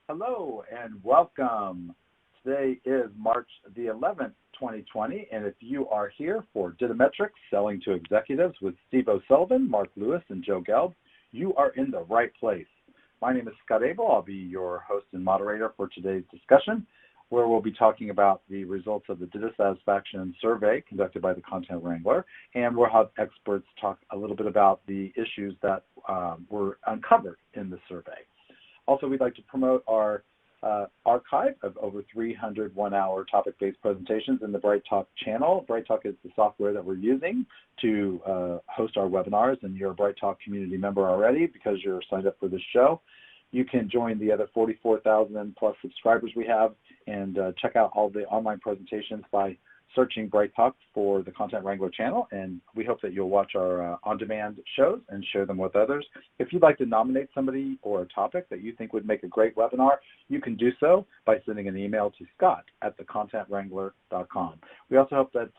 Hello and welcome. Today is March the 11th, 2020, and if you are here for DITA Metrics, Selling to Executives with Steve O'Sullivan, Mark Lewis, and Joe Gelb, you are in the right place. My name is Scott Abel. I'll be your host and moderator for today's discussion, where we'll be talking about the results of the DITA Satisfaction Survey conducted by the Content Wrangler, and we'll have experts talk a little bit about the issues that were uncovered in the survey. Also, we'd like to promote our archive of over 300 one-hour topic-based presentations in the BrightTalk channel. BrightTalk is the software that we're using to host our webinars, and you're a BrightTalk community member already because you're signed up for this show. You can join the other 44,000 plus subscribers we have and check out all the online presentations by searching BrightTalk for the Content Wrangler channel, and we hope that you'll watch our on-demand shows and share them with others. If you'd like to nominate somebody or a topic that you think would make a great webinar, you can do so by sending an email to scott@thecontentwrangler.com. We also hope that,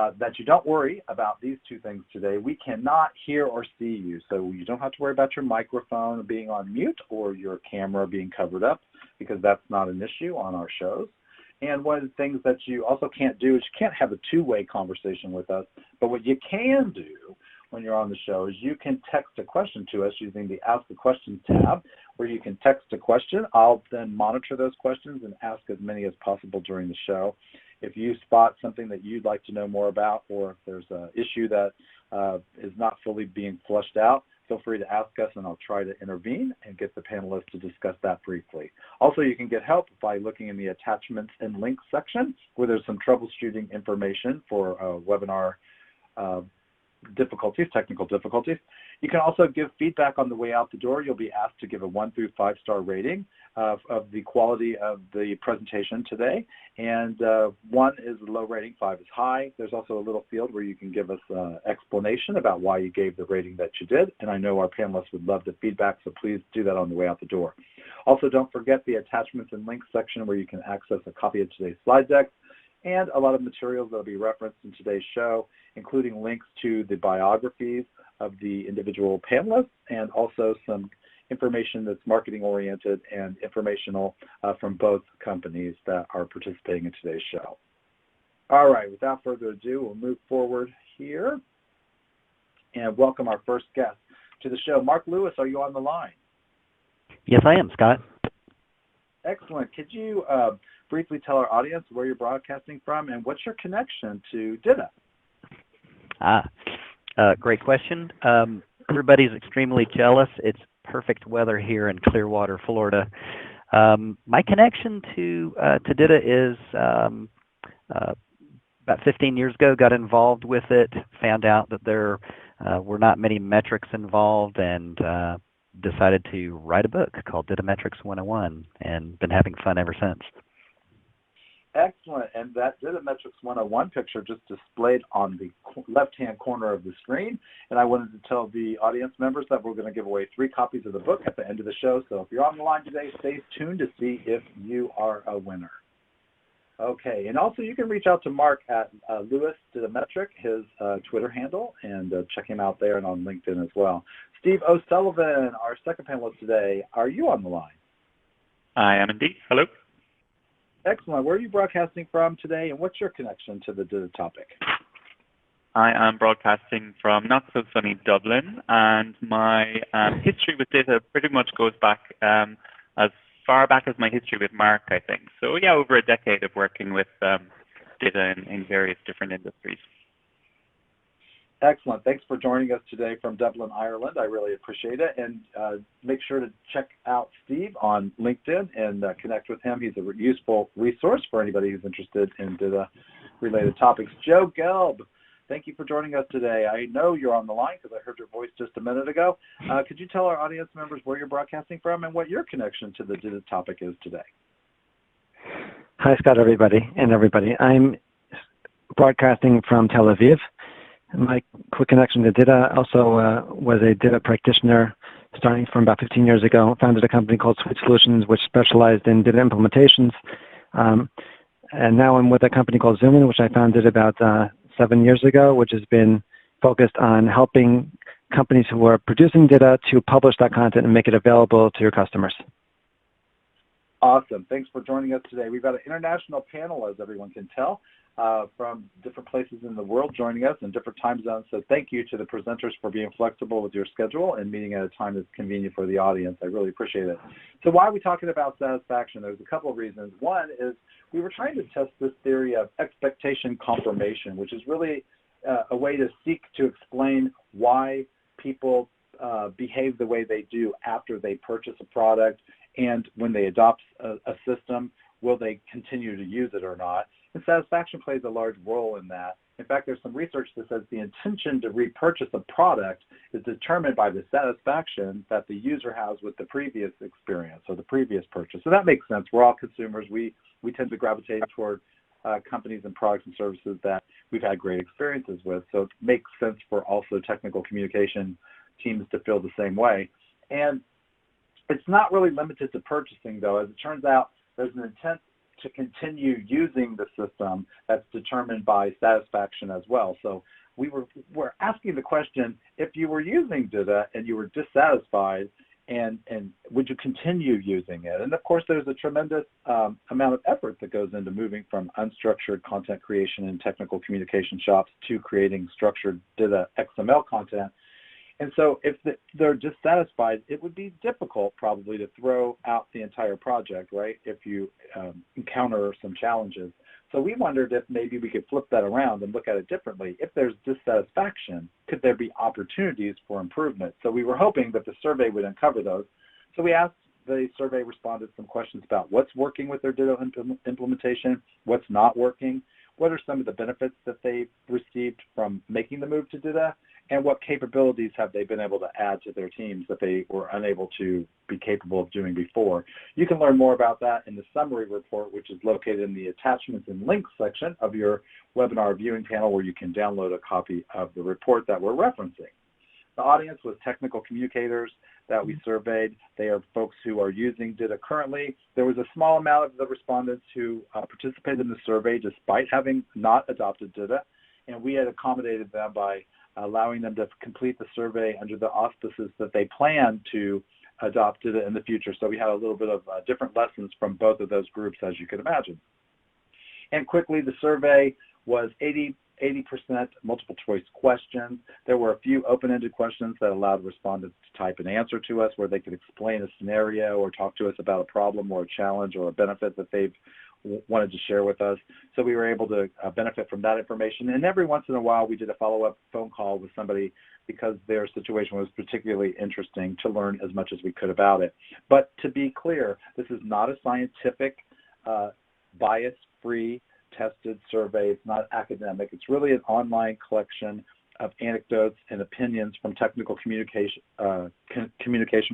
that you don't worry about these two things today. We cannot hear or see you, so you don't have to worry about your microphone being on mute or your camera being covered up, because that's not an issue on our shows. And one of the things that you also can't do is you can't have a two-way conversation with us, but what you can do when you're on the show is you can text a question to us using the Ask a Question tab, where you can text a question. I'll then monitor those questions and ask as many as possible during the show. If you spot something that you'd like to know more about, or if there's an issue that is not fully being flushed out, feel free to ask us and I'll try to intervene and get the panelists to discuss that briefly. Also, you can get help by looking in the attachments and links section, where there's some troubleshooting information for webinar technical difficulties. You can also give feedback on the way out the door. You'll be asked to give a 1 through 5-star rating of the quality of the presentation today. And 1 is low rating, 5 is high. There's also a little field where you can give us explanation about why you gave the rating that you did. And I know our panelists would love the feedback, so please do that on the way out the door. Also, don't forget the attachments and links section, where you can access a copy of today's slide deck and a lot of materials that will be referenced in today's show, including links to the biographies of the individual panelists, and also some information that's marketing oriented and informational from both companies that are participating in today's show. All right, without further ado, we'll move forward here and welcome our first guest to the show. Mark Lewis, are you on the line? Yes, I am, Scott. Excellent. Could you briefly tell our audience where you're broadcasting from and what's your connection to DITA? Great question. Everybody's extremely jealous. It's perfect weather here in Clearwater, Florida. My connection to DITA is about 15 years ago, got involved with it, found out that there were not many metrics involved, and decided to write a book called DITA Metrics 101, and been having fun ever since. Excellent. And that DITA Metrics 101 picture just displayed on the left-hand corner of the screen. And I wanted to tell the audience members that we're going to give away 3 copies of the book at the end of the show. So if you're on the line today, stay tuned to see if you are a winner. Okay. And also you can reach out to Mark at Lewis DITA Metric, his Twitter handle, and check him out there and on LinkedIn as well. Steve O'Sullivan, our second panelist today, are you on the line? I am indeed. Hello. Excellent. Where are you broadcasting from today, and what's your connection to the DITA topic? I am broadcasting from not-so-sunny Dublin, and my history with DITA pretty much goes back as far back as my history with Mark, I think. So, yeah, over a decade of working with DITA in various different industries. Excellent. Thanks for joining us today from Dublin, Ireland. I really appreciate it. And make sure to check out Steve on LinkedIn and connect with him. He's a useful resource for anybody who's interested in DITA-related topics. Joe Gelb, thank you for joining us today. I know you're on the line because I heard your voice just a minute ago. Could you tell our audience members where you're broadcasting from and what your connection to the DITA topic is today? Hi, Scott, everybody. I'm broadcasting from Tel Aviv. My quick connection to DITA, also was a DITA practitioner starting from about 15 years ago. Founded a company called Suite Solutions, which specialized in DITA implementations. And now I'm with a company called Zoomin, which I founded about 7 years ago, which has been focused on helping companies who are producing data to publish that content and make it available to your customers. Awesome. Thanks for joining us today. We've got an international panel, as everyone can tell, from different places in the world joining us in different time zones. So thank you to the presenters for being flexible with your schedule and meeting at a time that's convenient for the audience. I really appreciate it. So why are we talking about satisfaction? There's a couple of reasons. One is we were trying to test this theory of expectation confirmation, which is really a way to seek to explain why people behave the way they do after they purchase a product, and when they adopt a system, will they continue to use it or not? And satisfaction plays a large role in that. In fact, there's some research that says the intention to repurchase a product is determined by the satisfaction that the user has with the previous experience or the previous purchase. So that makes sense. We're all consumers. We tend to gravitate toward companies and products and services that we've had great experiences with. So it makes sense for also technical communication teams to feel the same way. And it's not really limited to purchasing, though. As it turns out, there's an intent to continue using the system that's determined by satisfaction as well. So we're asking the question, if you were using DITA and you were dissatisfied, and would you continue using it? And of course, there's a tremendous amount of effort that goes into moving from unstructured content creation in technical communication shops to creating structured DITA XML content. And so if they're dissatisfied, it would be difficult probably to throw out the entire project, right, if you encounter some challenges. So we wondered if maybe we could flip that around and look at it differently. If there's dissatisfaction, could there be opportunities for improvement? So we were hoping that the survey would uncover those. So we asked the survey respondents some questions about what's working with their DITA implementation, what's not working, what are some of the benefits that they've received from making the move to DITA, and what capabilities have they been able to add to their teams that they were unable to be capable of doing before. You can learn more about that in the summary report, which is located in the attachments and links section of your webinar viewing panel, where you can download a copy of the report that we're referencing. The audience was technical communicators that we surveyed. They are folks who are using DITA currently. There was a small amount of the respondents who participated in the survey despite having not adopted DITA, and we had accommodated them by allowing them to complete the survey under the auspices that they plan to adopt DITA in the future. So we had a little bit of different lessons from both of those groups, as you can imagine. And quickly, the survey was 80% multiple choice questions. There were a few open-ended questions that allowed respondents to type an answer to us where they could explain a scenario or talk to us about a problem or a challenge or a benefit that they've wanted to share with us. So we were able to benefit from that information. And every once in a while, we did a follow-up phone call with somebody because their situation was particularly interesting to learn as much as we could about it. But to be clear, this is not a scientific, bias-free, tested survey. It's not academic. It's really an online collection of anecdotes and opinions from technical communication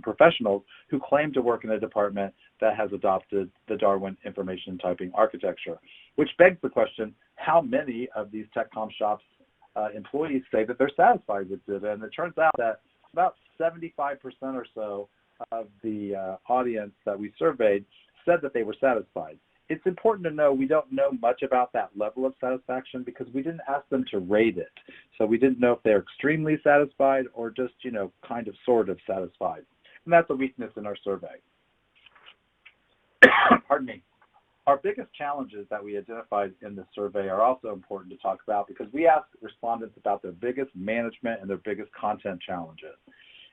professionals who claim to work in a department that has adopted the Darwin Information Typing Architecture, which begs the question, how many of these TechCom shops employees say that they're satisfied with DITA? And it turns out that about 75% or so of the audience that we surveyed said that they were satisfied. It's important to know we don't know much about that level of satisfaction because we didn't ask them to rate it. So we didn't know if they're extremely satisfied or just, kind of sort of satisfied. And that's a weakness in our survey. Pardon me. Our biggest challenges that we identified in the survey are also important to talk about because we asked respondents about their biggest management and their biggest content challenges.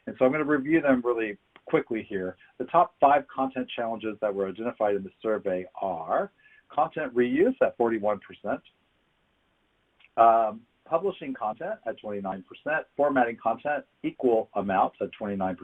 And so I'm going to review them really quickly here. The top 5 content challenges that were identified in the survey are content reuse at 41%, publishing content at 29%, formatting content equal amounts at 29%,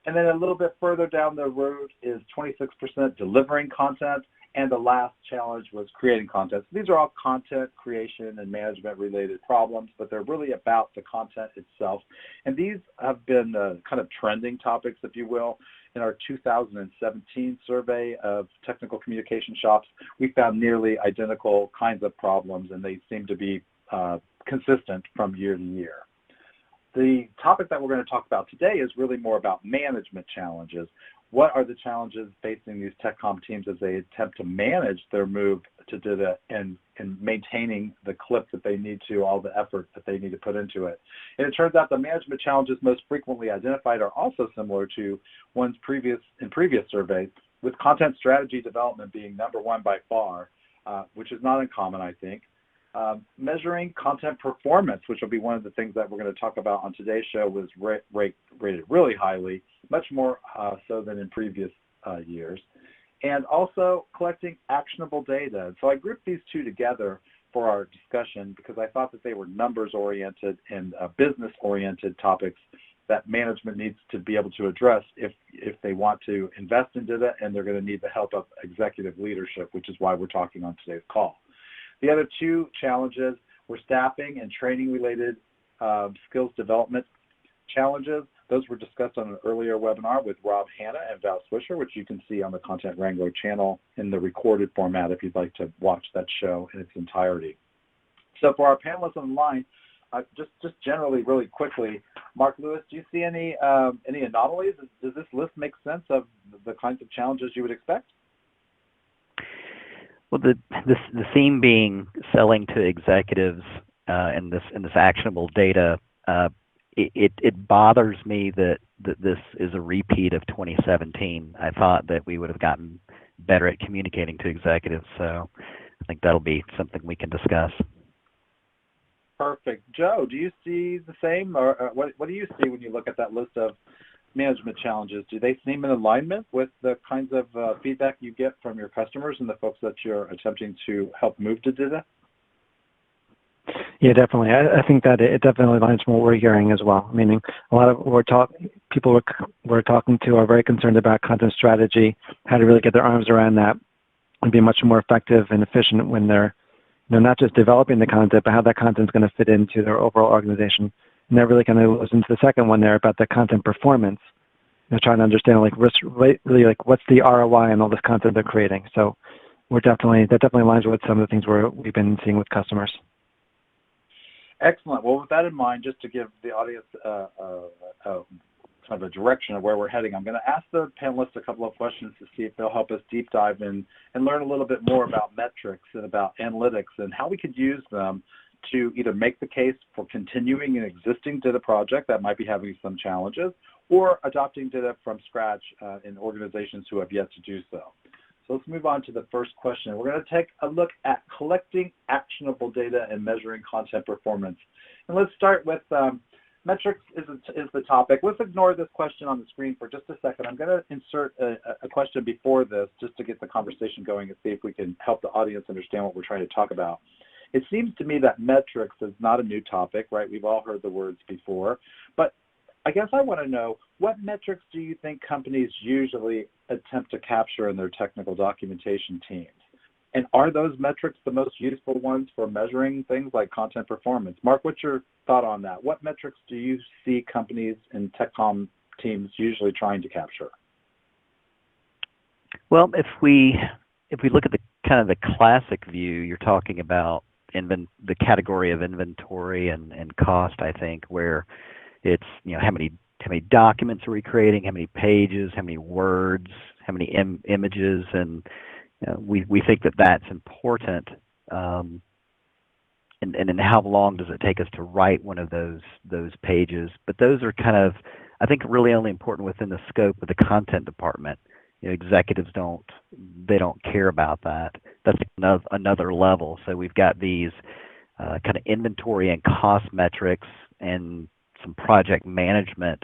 and then a little bit further down the road is 26% delivering content, and the last challenge was creating content. So these are all content creation and management related problems, but they're really about the content itself. And these have been kind of trending topics, if you will. In our 2017 survey of technical communication shops, we found nearly identical kinds of problems, and they seem to be consistent from year to year. the topic that we're going to talk about today is really more about management challenges. What are the challenges facing these TechCom teams as they attempt to manage their move to DITA and maintaining the clip that they need to, all the effort that they need to put into it? And it turns out the management challenges most frequently identified are also similar to ones in previous surveys, with content strategy development being number one by far, which is not uncommon, I think. Measuring content performance, which will be one of the things that we're going to talk about on today's show, was rated really highly, much more so than in previous years. And also collecting actionable data. So I grouped these two together for our discussion because I thought that they were numbers-oriented and business-oriented topics that management needs to be able to address if they want to invest in DITA, and they're going to need the help of executive leadership, which is why we're talking on today's call. The other two challenges were staffing and training-related skills development challenges. Those were discussed on an earlier webinar with Rob Hanna and Val Swisher, which you can see on the Content Wrangler channel in the recorded format if you'd like to watch that show in its entirety. So for our panelists online, just generally, really quickly, Mark Lewis, do you see any anomalies? Does this list make sense of the kinds of challenges you would expect? Well, the theme being selling to executives and this actionable data, it bothers me that this is a repeat of 2017. I thought that we would have gotten better at communicating to executives, so I think that'll be something we can discuss. Perfect. Joe, do you see the same, or what do you see when you look at that list of management challenges? Do they seem in alignment with the kinds of feedback you get from your customers and the folks that you're attempting to help move to DITA? Yeah, definitely. I think that it definitely aligns with what we're hearing as well. Meaning, a lot of people we're talking to are very concerned about content strategy, how to really get their arms around that, and be much more effective and efficient when they're not just developing the content, but how that content is going to fit into their overall organization. And that really kind of goes into the second one there about the content performance. Trying to understand really what's the ROI on all this content they're creating. So that definitely aligns with some of the things we've been seeing with customers. Excellent. Well, with that in mind, just to give the audience kind of a direction of where we're heading, I'm going to ask the panelists a couple of questions to see if they'll help us deep dive in and learn a little bit more about metrics and about analytics and how we could use them to either make the case for continuing an existing DITA project that might be having some challenges, or adopting DITA from scratch in organizations who have yet to do so. So let's move on to the first question. We're going to take a look at collecting actionable data and measuring content performance. And let's start with metrics is the topic. Let's ignore this question on the screen for just a second. I'm going to insert a question before this just to get the conversation going and see if we can help the audience understand what we're trying to talk about. It seems to me that metrics is not a new topic, right? We've all heard the words before. But I guess I want to know, what metrics do you think companies usually attempt to capture in their technical documentation teams? And are those metrics the most useful ones for measuring things like content performance? Mark, what's your thought on that? What metrics do you see companies and TechCom teams usually trying to capture? Well, if we look at the kind of the classic view, you're talking about the category of inventory and cost, I think, where it's how many documents are we creating, how many pages, how many words, how many images, and we think that that's important. And then how long does it take us to write one of those pages? But those are kind of, I think, really only important within the scope of the content department. Executives don't care about that. That's another level. So we've got these kind of inventory and cost metrics and some project management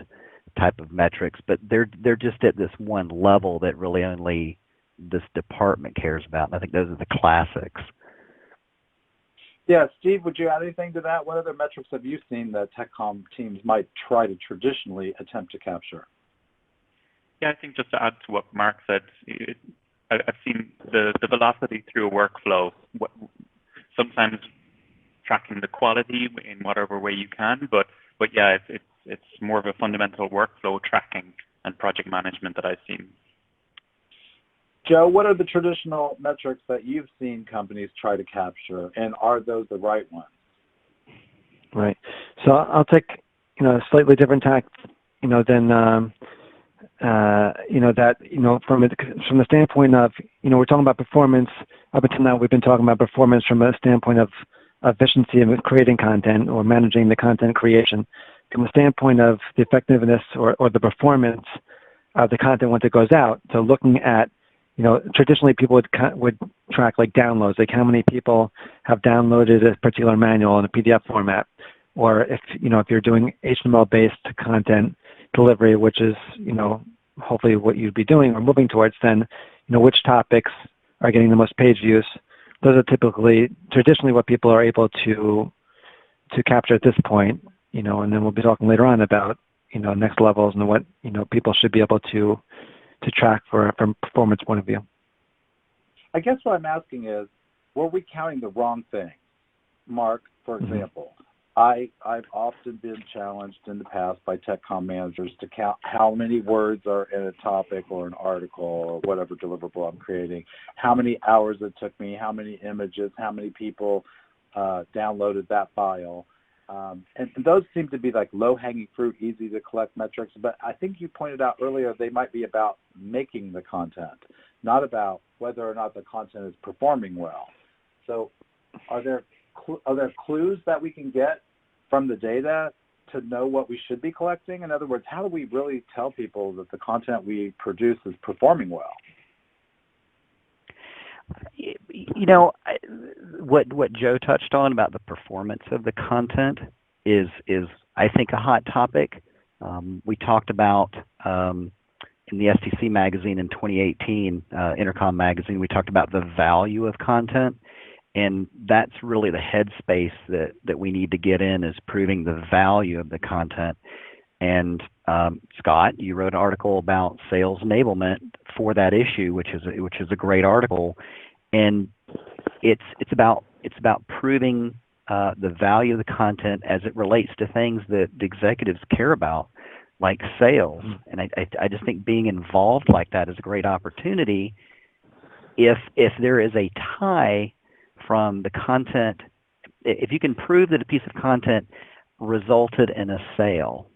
type of metrics, but they're just at this one level that really only this department cares about. And I think those are the classics. Yeah, Steve, would you add anything to that? What other metrics have you seen that TechCom teams might try to traditionally attempt to capture? Yeah, I think just to add to what Mark said, I've seen the velocity through a workflow, sometimes tracking the quality in whatever way you can, but yeah, it's more of a fundamental workflow tracking and project management that I've seen. Joe, what are the traditional metrics that you've seen companies try to capture, and are those the right ones? Right. So I'll take slightly different tack, than that from the standpoint of we're talking about performance. Up until now, we've been talking about performance from a standpoint of efficiency of creating content or managing the content creation. From the standpoint of the effectiveness or the performance of the content once it goes out, so looking at traditionally people would track like downloads, like how many people have downloaded a particular manual in a PDF format, or if you're doing HTML-based content delivery, which is hopefully what you'd be doing or moving towards, then which topics are getting the most page views. Those are traditionally what people are able to capture at this point, and then we'll be talking later on about next levels and what people should be able to track from a performance point of view. I guess what I'm asking is, were we counting the wrong thing? Mark, for example, I've often been challenged in the past by TechCom managers to count how many words are in a topic or an article or whatever deliverable I'm creating, how many hours it took me, how many images, how many people downloaded that file. And those seem to be like low-hanging fruit, easy to collect metrics. But I think you pointed out earlier they might be about making the content, not about whether or not the content is performing well. So are there clues that we can get from the data to know what we should be collecting? In other words, how do we really tell people that the content we produce is performing well? What Joe touched on about the performance of the content is I think a hot topic. We talked about in the STC magazine in 2018, Intercom magazine, we talked about the value of content, and that's really the headspace that we need to get in, is proving the value of the content. And Scott, you wrote an article about sales enablement for that issue, which is a great article, and it's about proving the value of the content as it relates to things that the executives care about, like sales. And I just think being involved like that is a great opportunity if there is a tie from the content. If you can prove that a piece of content resulted in a sale,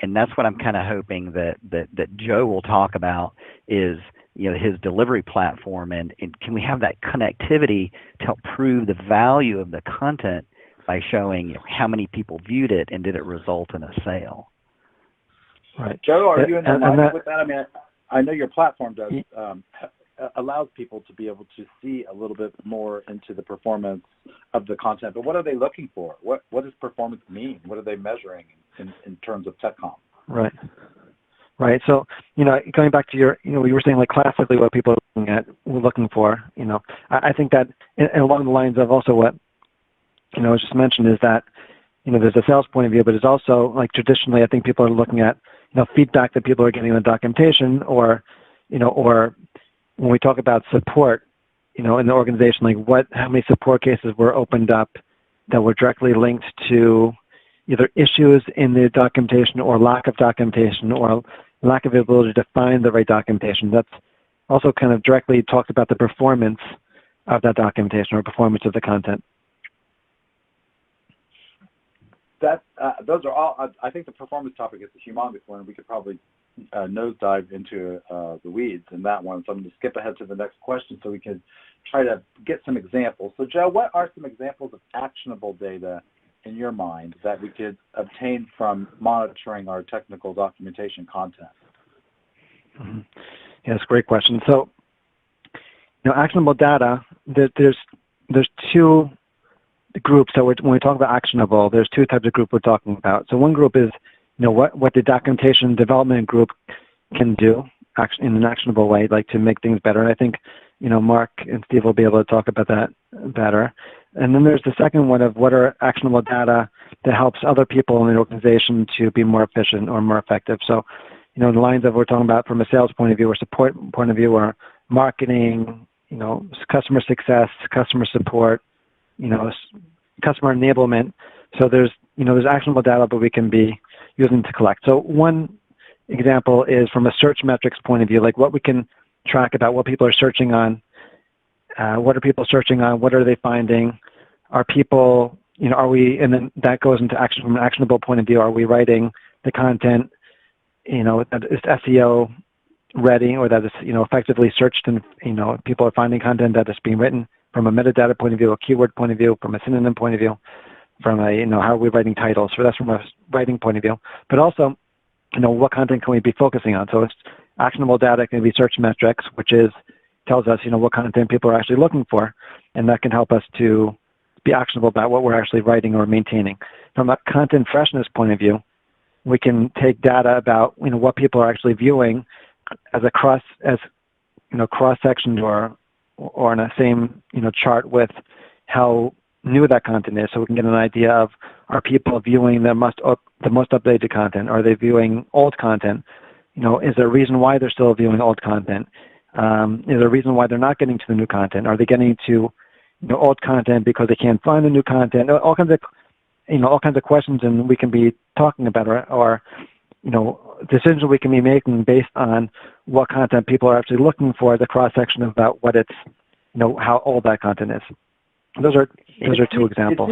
and that's what I'm kind of hoping that Joe will talk about, is his delivery platform, and can we have that connectivity to help prove the value of the content by showing how many people viewed it and did it result in a sale? Right. Joe, are you in alignment with that? I mean, I know your platform does allows people to be able to see a little bit more into the performance of the content, but what are they looking for? What does performance mean? What are they measuring in terms of TechCom? Right. Right. So, going back to your, you were saying like classically what people are looking for, I think that and along the lines of also what, was just mentioned is that, there's a sales point of view, but it's also like traditionally, I think people are looking at, feedback that people are getting in the documentation, or when we talk about support, in the organization, like how many support cases were opened up that were directly linked to either issues in the documentation or lack of documentation or lack of ability to find the right documentation. That's also kind of directly talks about the performance of that documentation or performance of the content. Those are all, I think the performance topic is a humongous one. We could probably nosedive into the weeds in that one. So I'm going to skip ahead to the next question so we can try to get some examples. So Joe, what are some examples of actionable data in your mind that we could obtain from monitoring our technical documentation content? Mm-hmm. Yeah, that's a great question. So, actionable data, there's two groups that when we talk about actionable, there's two types of group we're talking about. So one group is, what the documentation development group can do in an actionable way, like to make things better. And I think, Mark and Steve will be able to talk about that better. And then there's the second one of what are actionable data that helps other people in the organization to be more efficient or more effective. So, the lines of we're talking about from a sales point of view or support point of view, or marketing, customer success, customer support, customer enablement. So there's actionable data that we can be using to collect. So one example is from a search metrics point of view, like what we can track about what people are searching on. What are people searching on? What are they finding? Are people, are we, and then that goes into action from an actionable point of view. Are we writing the content, that is SEO ready, or that is, effectively searched, and, people are finding content that is being written from a metadata point of view, a keyword point of view, from a synonym point of view, from a, how are we writing titles? So that's from a writing point of view. But also, what content can we be focusing on? So it's actionable data can be search metrics, which tells us, what content people are actually looking for, and that can help us to be actionable about what we're actually writing or maintaining. From a content freshness point of view, we can take data about, what people are actually viewing as a cross-sectioned or in the same, chart with how new that content is, so we can get an idea of, are people viewing the most updated content? Are they viewing old content? Is there a reason why they're still viewing old content? Is there a reason why they're not getting to the new content? Are they getting to old content because they can't find the new content? All kinds of questions, and we can be talking about, or decisions we can be making based on what content people are actually looking for, the cross section about what it's, how old that content is. Those are two examples.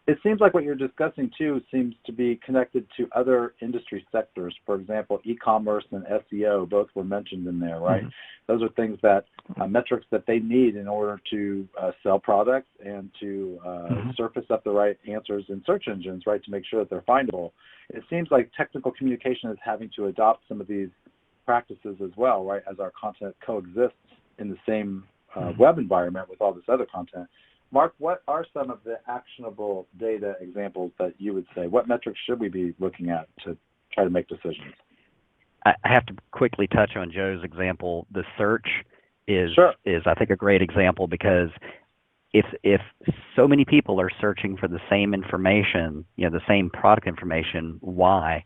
It seems like what you're discussing too seems to be connected to other industry sectors. For example, e-commerce and SEO both were mentioned in there, right? Mm-hmm. Those are things that metrics that they need in order to sell products and to surface up the right answers in search engines, right, to make sure that they're findable. It seems like technical communication is having to adopt some of these practices as well, right, as our content coexists in the same web environment with all this other content. Mark, what are some of the actionable data examples that you would say? What metrics should we be looking at to try to make decisions? I have to quickly touch on Joe's example. The search is I think, a great example, because if so many people are searching for the same information, the same product information, why?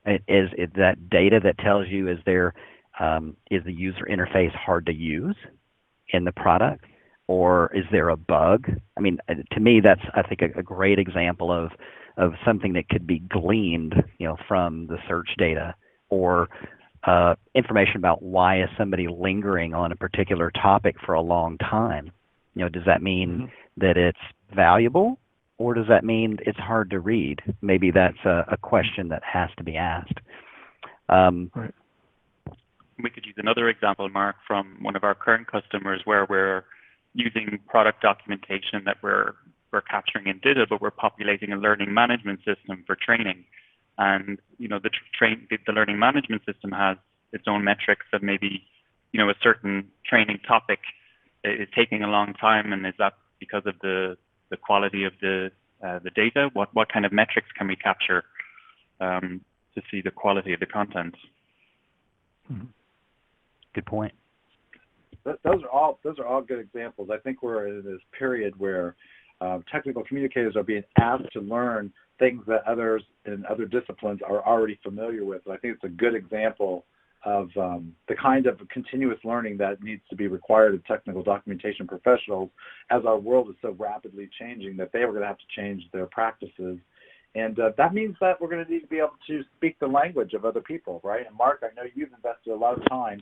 Is that data that tells you, is the user interface hard to use in the product? Or is there a bug? I mean, to me, that's, I think, a great example of something that could be gleaned, from the search data, or information about why is somebody lingering on a particular topic for a long time. Does that mean that it's valuable, or does that mean it's hard to read? Maybe that's a question that has to be asked. Right. We could use another example, Mark, from one of our current customers, where we're using product documentation that we're capturing in DITA, but we're populating a learning management system for training. And the learning management system has its own metrics of maybe a certain training topic is taking a long time, and is that because of the quality of the data? What kind of metrics can we capture to see the quality of the content? Good point. Those are all good examples. I think we're in this period where technical communicators are being asked to learn things that others in other disciplines are already familiar with. And I think it's a good example of the kind of continuous learning that needs to be required of technical documentation professionals, as our world is so rapidly changing that they are going to have to change their practices. And that means that we're going to need to be able to speak the language of other people, right? And Mark, I know you've invested a lot of time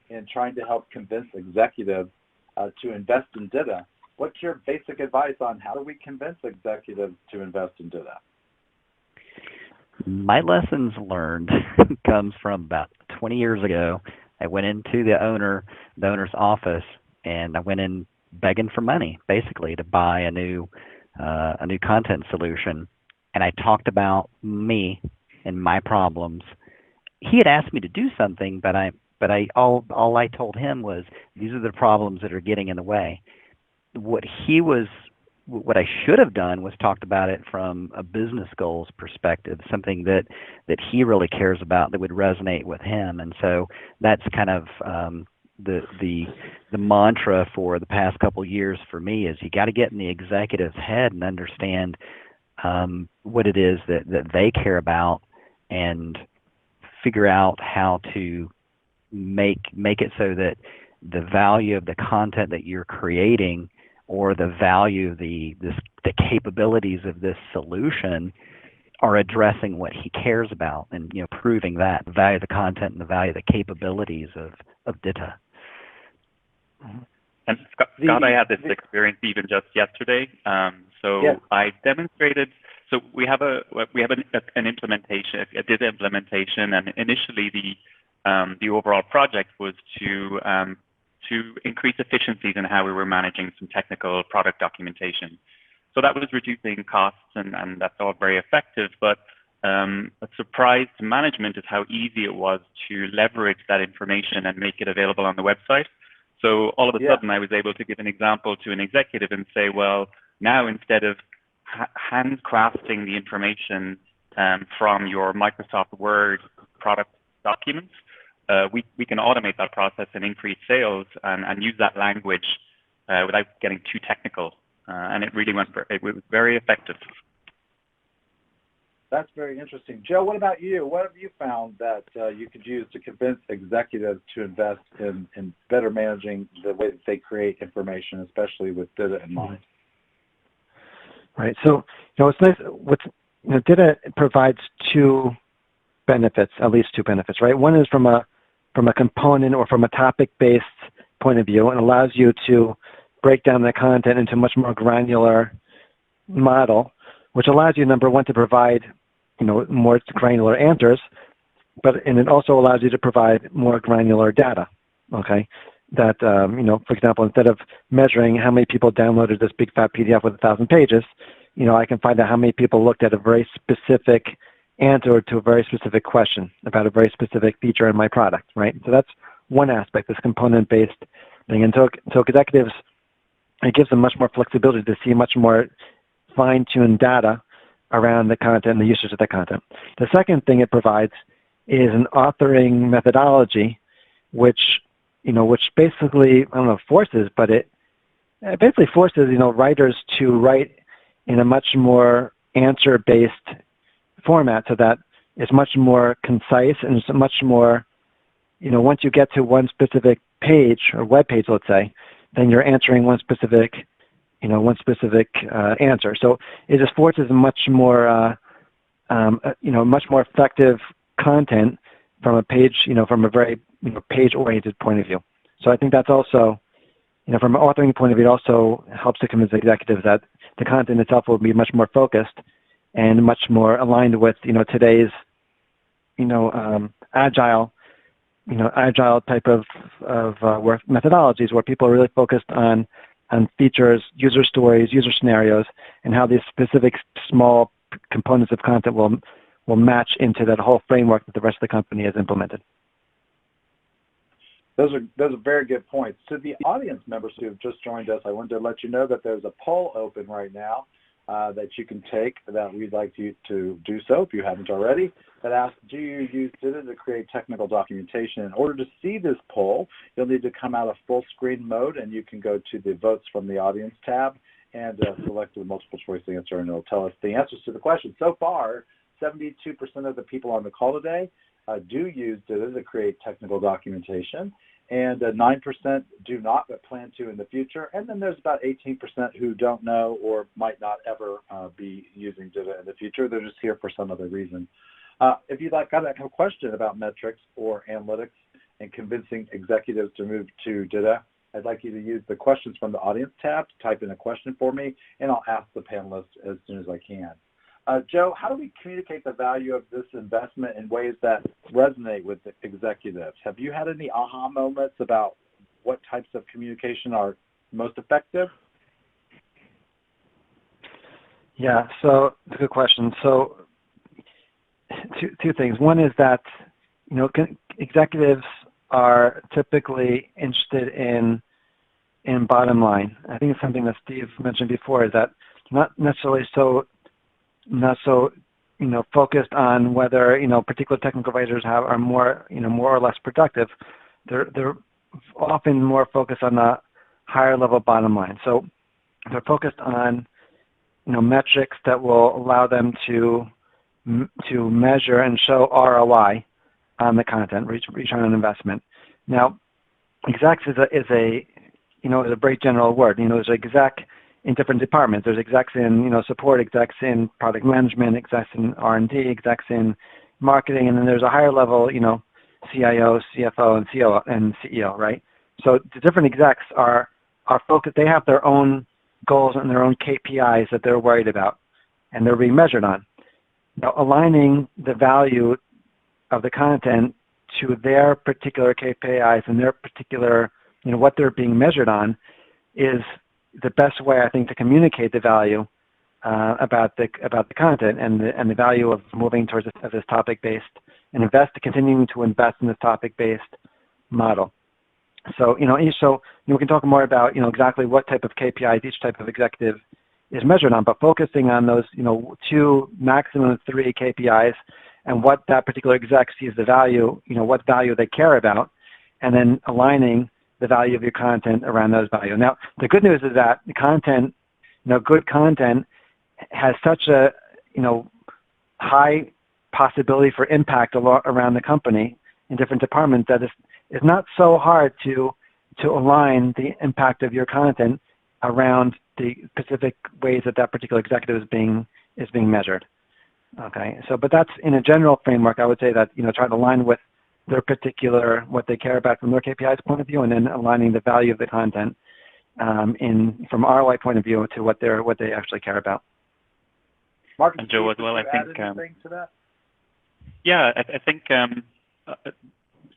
in trying to help convince executives to invest in DITA. What's your basic advice on how do we convince executives to invest in DITA? My lessons learned comes from about 20 years ago. I went into the owner's office, and I went in begging for money, basically, to buy a new content solution. And I talked about me and my problems. He had asked me to do something, but all I told him was, these are the problems that are getting in the way. What I should have done was talked about it from a business goals perspective, something that he really cares about, that would resonate with him. And so that's kind of the mantra for the past couple years for me, is you got to get in the executive's head and understand what it is that they care about, and figure out how to make it so that the value of the content that you're creating, or the value of the capabilities of this solution, are addressing what he cares about, and proving that the value of the content and the value of the capabilities of DITA. And Scott, I had this experience even just yesterday. So Yeah. I demonstrated. So we have an implementation, a DITA implementation, and initially the overall project was to increase efficiencies in how we were managing some technical product documentation. So that was reducing costs, and that's all very effective. But a surprise to management is how easy it was to leverage that information and make it available on the website. So all of a sudden, I was able to give an example to an executive and say, well, now instead of handcrafting the information from your Microsoft Word product documents, we can automate that process and increase sales and use that language without getting too technical. And it really it was very effective. That's very interesting. Joe, what about you? What have you found that you could use to convince executives to invest in better managing the way that they create information, especially with DITA in mind? Right. So, it's nice. DITA provides two benefits, at least two benefits, right? One is from a component or from a topic-based point of view, and allows you to break down the content into a much more granular model, which allows you, number one, to provide more granular answers, and it also allows you to provide more granular data. Okay, that for example, instead of measuring how many people downloaded this big fat PDF with 1,000 pages, I can find out how many people looked at a very specific answer to a very specific question about a very specific feature in my product. Right. So that's one aspect, this component-based thing, and so executives, it gives them much more flexibility to see much more fine-tuned data around the content and the usage of the content. The second thing it provides is an authoring methodology, which basically, I don't know, forces, but it basically forces, writers to write in a much more answer-based format, so that it's much more concise and it's much more, once you get to one specific page or web page, let's say, then you're answering one specific answer. So it just forces a much more, much more effective content from a page, from a very page-oriented point of view. So I think that's also, from an authoring point of view, it also helps to convince executives that the content itself will be much more focused and much more aligned with, today's, agile type of work methodologies, where people are really focused on features, user stories, user scenarios, and how these specific small components of content will match into that whole framework that the rest of the company has implemented. Those are very good points. To the audience members who have just joined us, I wanted to let you know that there's a poll open right now that you can take, that we'd like you to do so if you haven't already, that asks, do you use DITA to create technical documentation? In order to see this poll, you'll need to come out of full screen mode, and you can go to the Votes from the Audience tab and select the multiple choice answer, and it'll tell us the answers to the question. So far, 72% of the people on the call today do use DITA to create technical documentation, and 9% do not, but plan to in the future. And then there's about 18% who don't know or might not ever be using DITA in the future. They're just here for some other reason. If you'd got a question about metrics or analytics and convincing executives to move to DITA, I'd like you to use the questions from the audience tab to type in a question for me, and I'll ask the panelists as soon as I can. Joe, how do we communicate the value of this investment in ways that resonate with the executives? Have you had any aha moments about what types of communication are most effective? Yeah, so it's a good question. So two things. One is that, executives are typically interested in bottom line. I think it's something that Steve mentioned before, is that not so focused on whether particular technical writers are more more or less productive. They're often more focused on the higher level bottom line. So they're focused on metrics that will allow them to measure and show ROI on the content, return on investment. Now, execs is a very general word. There's exec in different departments. There's execs in support, execs in product management, execs in R&D, execs in marketing, and then there's a higher level, CIO, CFO, and COO and CEO, right? So the different execs are focused. They have their own goals and their own KPIs that they're worried about and they're being measured on. Now, aligning the value of the content to their particular KPIs and their particular, what they're being measured on is the best way, I think, to communicate the value about the content and the value of moving towards this topic-based and continuing to invest in this topic-based model. So, we can talk more about, exactly what type of KPIs each type of executive is measured on, but focusing on those, 2, maximum 3 KPIs and what that particular exec sees the value, what value they care about, and then aligning the value of your content around those values. Now, the good news is that the content, good content has such a, high possibility for impact around the company in different departments that it's not so hard to align the impact of your content around the specific ways that particular executive is being measured. Okay, so but that's in a general framework. I would say that try to align with their particular what they care about from their KPIs point of view, and then aligning the value of the content from ROI point of view to what they actually care about. Mark and Joe as well. I think. To that? Yeah, I think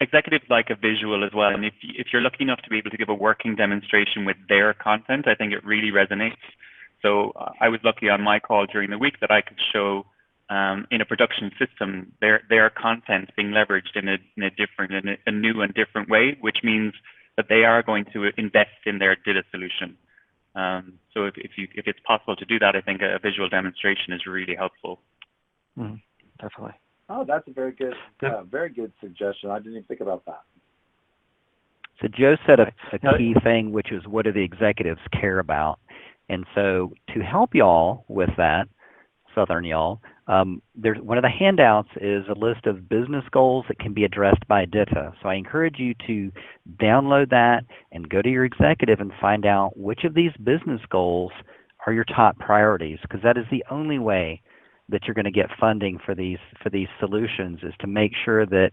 executives like a visual as well, and if you're lucky enough to be able to give a working demonstration with their content, I think it really resonates. So I was lucky on my call during the week that I could show in a production system their content being leveraged in a new and different way, which means that they are going to invest in their DITA solution. So if it's possible to do that, I think a visual demonstration is really helpful. Definitely. Oh, that's a very good suggestion. I didn't even think about that. So Joe said a key thing, which is what do the executives care about? And so to help y'all with that, Southern y'all, there's one of the handouts is a list of business goals that can be addressed by DITA. So I encourage you to download that and go to your executive and find out which of these business goals are your top priorities, because that is the only way that you're going to get funding for these solutions, is to make sure that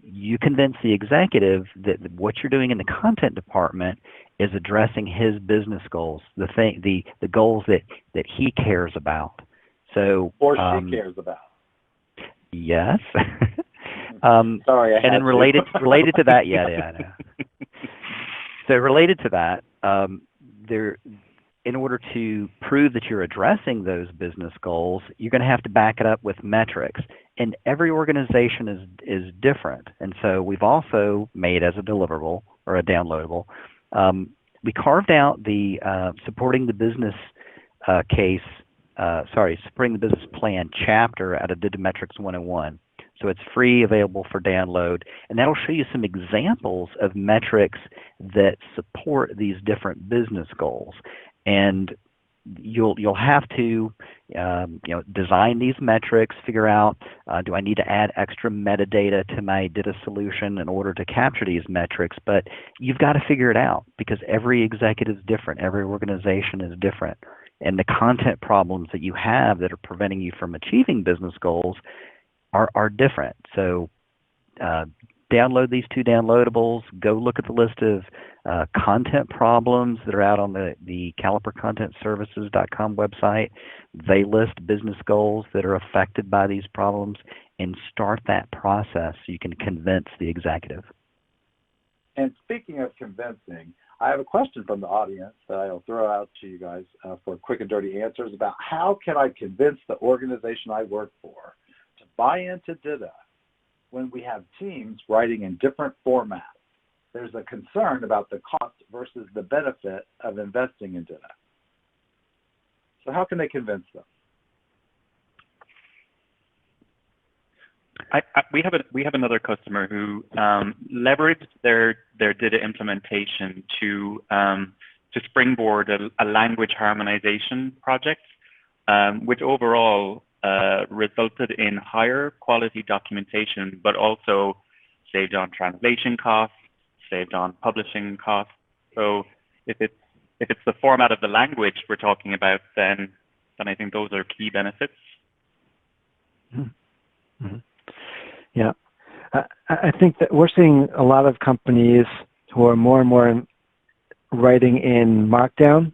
you convince the executive that what you're doing in the content department is addressing his business goals, the goals that he cares about. So or she cares about. Yes. Sorry, and then related to that, yeah, I know. So related to that, in order to prove that you're addressing those business goals, you're going to have to back it up with metrics. And every organization is different. And so we've also made as a deliverable or a downloadable, we carved out the supporting the business supporting the business plan chapter out of DITA Metrics 101. So it's free, available for download, and that'll show you some examples of metrics that support these different business goals. And you'll have to design these metrics, figure out do I need to add extra metadata to my DITA solution in order to capture these metrics, but you've got to figure it out because every executive is different, every organization is different, and the content problems that you have that are preventing you from achieving business goals are different. So download these 2 downloadables, go look at the list of content problems that are out on the Caliper Content Services.com website. They list business goals that are affected by these problems, and start that process so you can convince the executive. And speaking of convincing, I have a question from the audience that I'll throw out to you guys for quick and dirty answers about how can I convince the organization I work for to buy into DITA when we have teams writing in different formats. There's a concern about the cost versus the benefit of investing in DITA. So how can they convince them? We have another customer who leveraged their DITA implementation to springboard a language harmonization project, which overall resulted in higher quality documentation, but also saved on translation costs, saved on publishing costs. So if it's the format of the language we're talking about, then I think those are key benefits. Mm-hmm. Yeah, I think that we're seeing a lot of companies who are more and more writing in Markdown,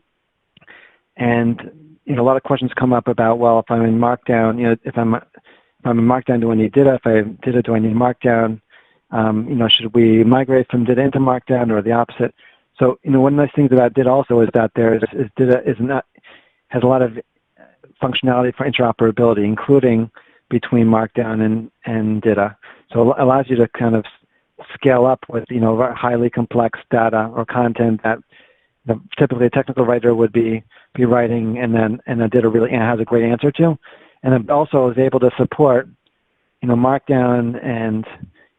And a lot of questions come up about, well, if I'm in Markdown, if I'm in Markdown, do I need DITA? If I have DITA, do I need Markdown? Should we migrate from DITA into Markdown or the opposite? So, one nice things about DITA also is that DITA has a lot of functionality for interoperability, including between Markdown and DITA. So it allows you to kind of scale up with, highly complex data or content that typically a technical writer would be writing, and then DITA really has a great answer to. And it also is able to support, Markdown and,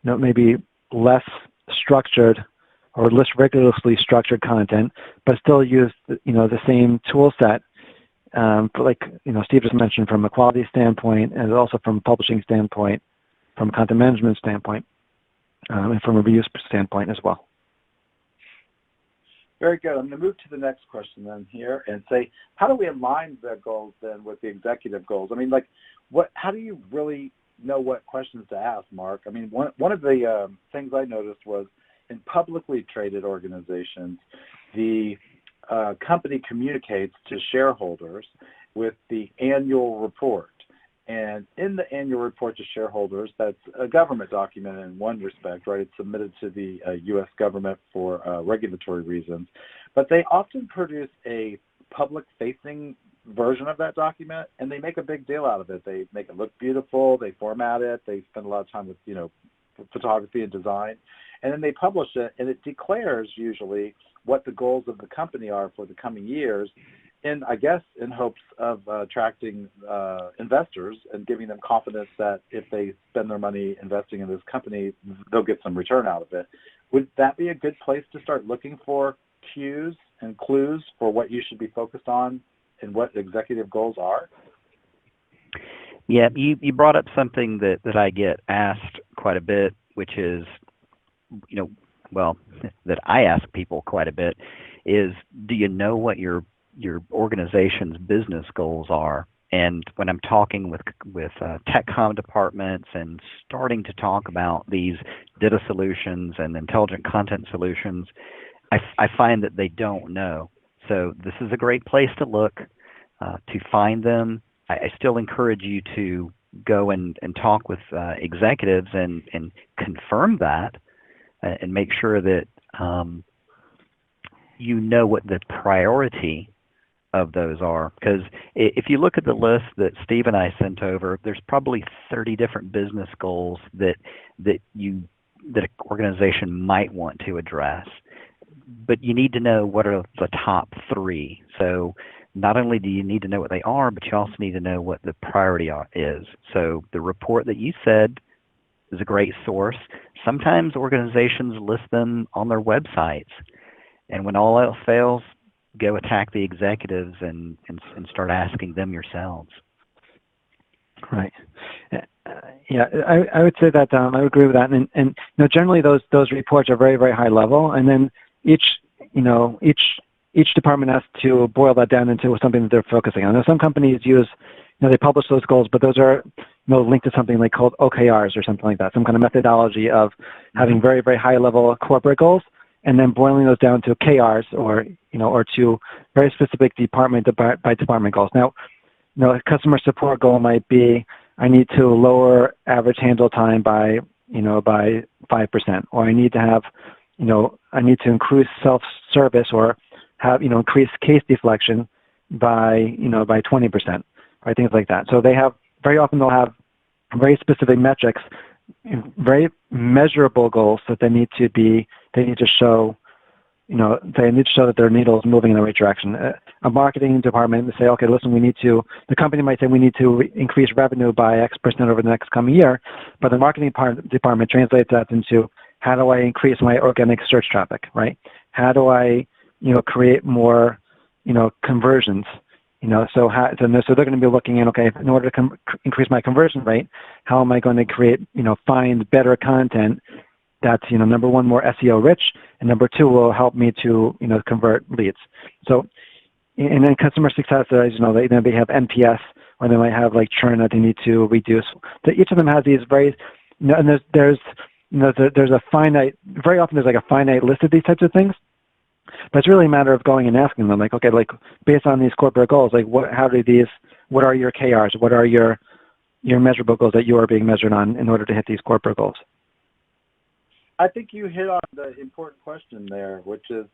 maybe less structured or less rigorously structured content, but still use, the same tool set, Steve just mentioned, from a quality standpoint, and also from a publishing standpoint, from a content management standpoint, and from a reuse standpoint as well. Very good. I'm going to move to the next question then here and say, how do we align the goals then with the executive goals? I mean, how do you really know what questions to ask, Mark? I mean, one of the things I noticed was in publicly traded organizations, the company communicates to shareholders with the annual report. And in the annual report to shareholders, that's a government document in one respect, right? It's submitted to the U.S. government for regulatory reasons. But they often produce a public-facing version of that document, and they make a big deal out of it. They make it look beautiful. They format it. They spend a lot of time with, photography and design. And then they publish it, and it declares usually what the goals of the company are for the coming years, and I guess in hopes of attracting investors and giving them confidence that if they spend their money investing in this company, they'll get some return out of it. Would that be a good place to start looking for cues and clues for what you should be focused on and what executive goals are? Yeah, you brought up something that I get asked quite a bit, which is, that I ask people quite a bit, is, do you know what your organization's business goals are? And when I'm talking with tech comm departments and starting to talk about these DITA solutions and intelligent content solutions, I find that they don't know. So this is a great place to look to find them. I still encourage you to go and talk with executives and confirm that and make sure that you know what the priority of those are. Because if you look at the list that Steve and I sent over, there's probably 30 different business goals that an organization might want to address. But you need to know what are the top 3. So not only do you need to know what they are, but you also need to know what the priority is. So the report that you said is a great source. Sometimes organizations list them on their websites. And when all else fails, go attack the executives and start asking them yourselves. Right. Yeah, I would say that I would agree with that. And generally those reports are very, very high level, and then each department has to boil that down into something that they're focusing on. Now, some companies use, they publish those goals, but those are linked to something like called OKRs or something like that, some kind of methodology of having very, very high level corporate goals, and then boiling those down to KRs or to very specific department by department goals. Now, a customer support goal might be, I need to lower average handle time by 5%, or I need to have, I need to increase self-service or have, increase case deflection by 20%, right? Things like that. So very often they'll have very specific metrics, very measurable goals that they need to show, that their needle is moving in the right direction. A marketing department will say, okay, listen, the company might say we need to increase revenue by X% over the next coming year, but the marketing department translates that into, how do I increase my organic search traffic, right? How do I, create more, conversions? So they're going to be looking at, okay, in order to increase my conversion rate, how am I going to find better content that's, number one, more SEO rich, and number two, will help me to, convert leads. So, and then customer success, as they have NPS, or they might have churn that they need to reduce. So each of them has these very, and there's a finite, very often there's a finite list of these types of things. But it's really a matter of going and asking them, like, okay, like based on these corporate goals, like what are your KRs? What are your measurable goals that you are being measured on in order to hit these corporate goals? I think you hit on the important question there, which is,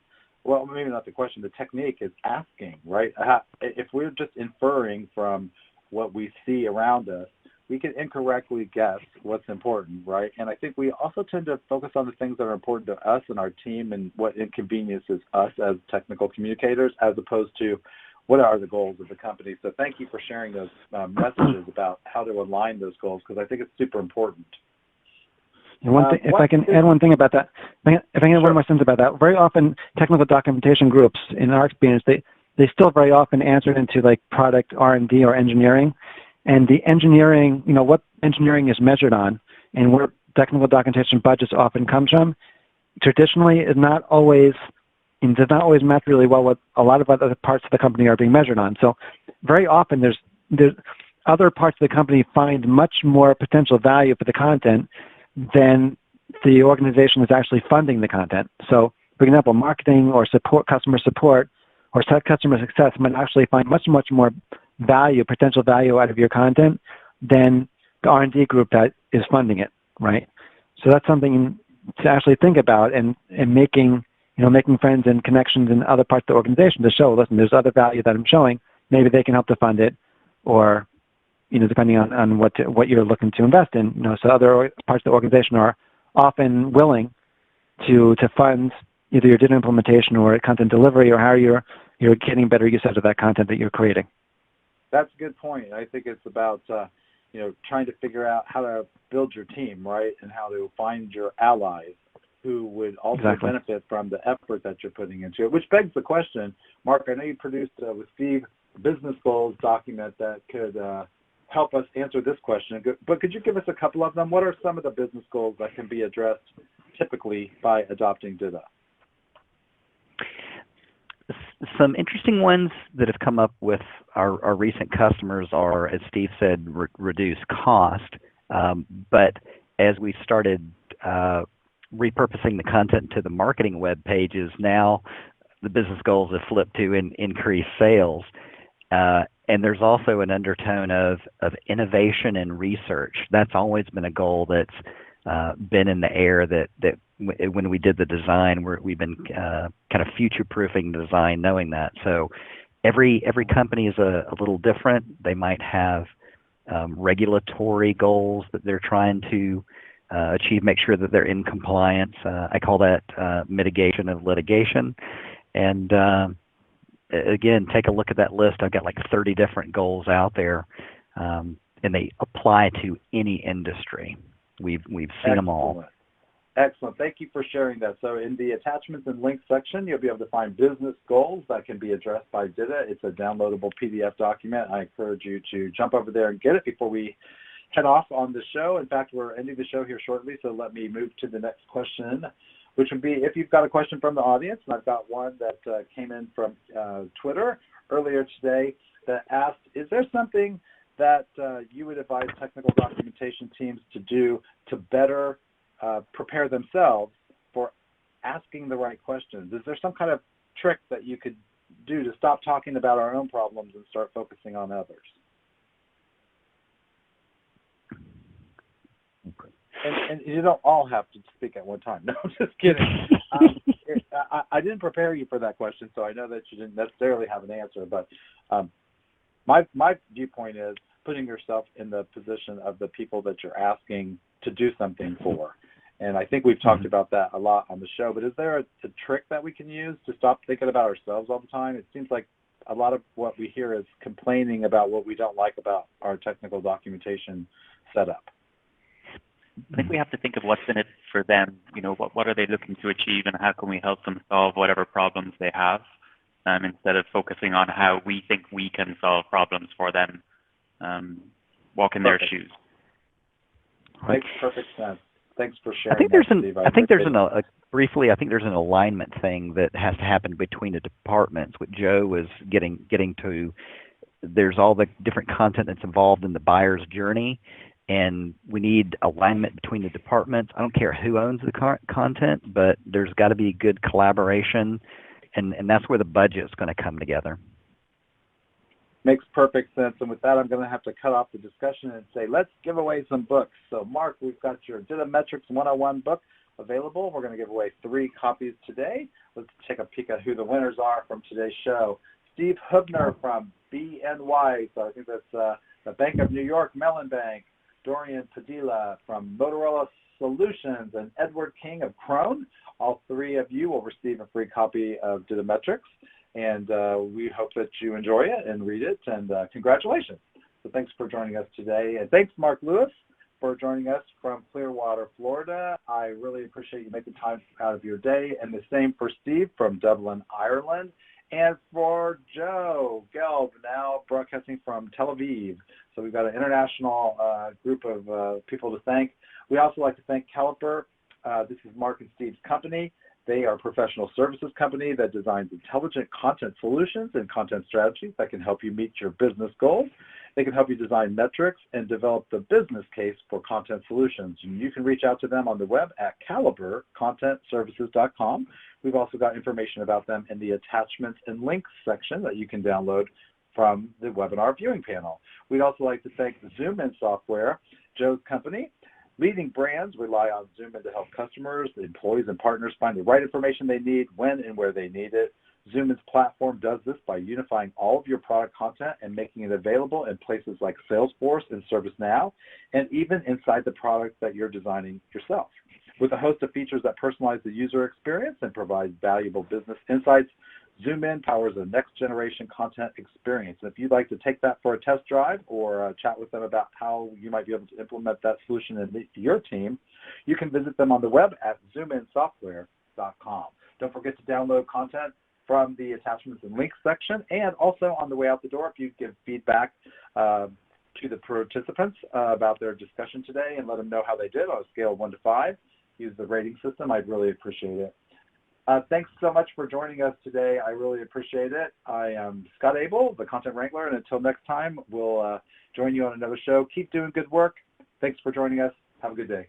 well, maybe not the question, the technique is asking, right? If we're just inferring from what we see around us, we can incorrectly guess what's important, right? And I think we also tend to focus on the things that are important to us and our team and what inconveniences us as technical communicators, as opposed to what are the goals of the company. So thank you for sharing those messages about how to align those goals, because I think it's super important. And one thing, if I can add one thing about that, if I can add one more sentence about that, very often technical documentation groups, in our experience, they still very often answer into like product R&D or engineering. And the engineering, what engineering is measured on and where technical documentation budgets often comes from, traditionally is not always, and does not always match really well what a lot of other parts of the company are being measured on. So very often there's other parts of the company find much more potential value for the content than the organization is actually funding the content. So for example, marketing or customer support or customer success might actually find much more potential value out of your content than the R&D group that is funding it, right? So that's something to actually think about and making friends and connections in other parts of the organization to show, listen, there's other value that I'm showing. Maybe they can help to fund it, or depending on what you're looking to invest in. So other parts of the organization are often willing to fund either your data implementation or content delivery, or how you're getting better use out of that content that you're creating. That's a good point. I think it's about trying to figure out how to build your team, right, and how to find your allies who would also benefit from the effort that you're putting into it. Which begs the question, Mark, I know you produced with Steve a business goals document that could help us answer this question. But could you give us a couple of them? What are some of the business goals that can be addressed typically by adopting DITA? Some interesting ones that have come up with our recent customers are, as Steve said, reduce cost. But as we started repurposing the content to the marketing web pages, now the business goals have flipped to increase sales. And there's also an undertone of innovation and research. That's always been a goal that's been in the air, that when we did the design, we've been kind of future-proofing the design, knowing that. So every company is a little different. They might have regulatory goals that they're trying to achieve, make sure that they're in compliance. I call that mitigation of litigation. And again, take a look at that list. I've got like 30 different goals out there, and they apply to any industry. We've seen them all. Excellent. Thank you for sharing that. So in the attachments and links section, you'll be able to find business goals that can be addressed by DITA. It's a downloadable PDF document. I encourage you to jump over there and get it before we head off on the show. In fact, we're ending the show here shortly, so let me move to the next question, which would be if you've got a question from the audience. And I've got one that came in from Twitter earlier today that asked, is there something that you would advise technical documentation teams to do to better prepare themselves for asking the right questions? Is there some kind of trick that you could do to stop talking about our own problems and start focusing on others? And you don't all have to speak at one time. No, I'm just kidding. I didn't prepare you for that question, so I know that you didn't necessarily have an answer. But my viewpoint is putting yourself in the position of the people that you're asking to do something for. And I think we've talked about that a lot on the show. But is there a trick that we can use to stop thinking about ourselves all the time? It seems like a lot of what we hear is complaining about what we don't like about our technical documentation setup. I think we have to think of what's in it for them. What are they looking to achieve, and how can we help them solve whatever problems they have, instead of focusing on how we think we can solve problems for them. Walk in their shoes. Makes perfect sense. Thanks for sharing. I think there's an alignment thing that has to happen between the departments. What Joe was getting to, there's all the different content that's involved in the buyer's journey, and we need alignment between the departments. I don't care who owns the content, but there's got to be good collaboration and that's where the budget is going to come together. Makes perfect sense. And with that, I'm going to have to cut off the discussion and say, let's give away some books. So, Mark, we've got your DITA Metrics 101 book available. We're going to give away 3 copies today. Let's take a peek at who the winners are from today's show. Steve Hubner from BNY, so I think that's the Bank of New York Mellon Bank. Dorian Padilla from Motorola Solutions, and Edward King of Crone. All 3 of you will receive a free copy of DITA Metrics, and we hope that you enjoy it and read it, and congratulations. So thanks for joining us today, and thanks, Mark Lewis, for joining us from Clearwater, Florida. I really appreciate you making time out of your day, and the same for Steve from Dublin, Ireland, and for Joe Gelb, now broadcasting from Tel Aviv. So we've got an international group of people to thank. We also like to thank Caliper. This is Mark and Steve's company. They are a professional services company that designs intelligent content solutions and content strategies that can help you meet your business goals. They can help you design metrics and develop the business case for content solutions. And you can reach out to them on the web at calipercontentservices.com. We've also got information about them in the attachments and links section that you can download from the webinar viewing panel. We'd also like to thank Zoomin Software, Joe's company. Leading brands rely on Zoomin to help customers, employees, and partners find the right information they need when and where they need it. Zoomin's platform does this by unifying all of your product content and making it available in places like Salesforce and ServiceNow, and even inside the product that you're designing yourself. With a host of features that personalize the user experience and provide valuable business insights, Zoomin powers a next-generation content experience. And if you'd like to take that for a test drive or chat with them about how you might be able to implement that solution in your team, you can visit them on the web at zoominsoftware.com. Don't forget to download content from the attachments and links section, and also on the way out the door, if you give feedback to the participants about their discussion today and let them know how they did on a scale of 1 to 5, use the rating system, I'd really appreciate it. Thanks so much for joining us today. I really appreciate it. I am Scott Abel, the Content Wrangler, and until next time, we'll join you on another show. Keep doing good work. Thanks for joining us. Have a good day.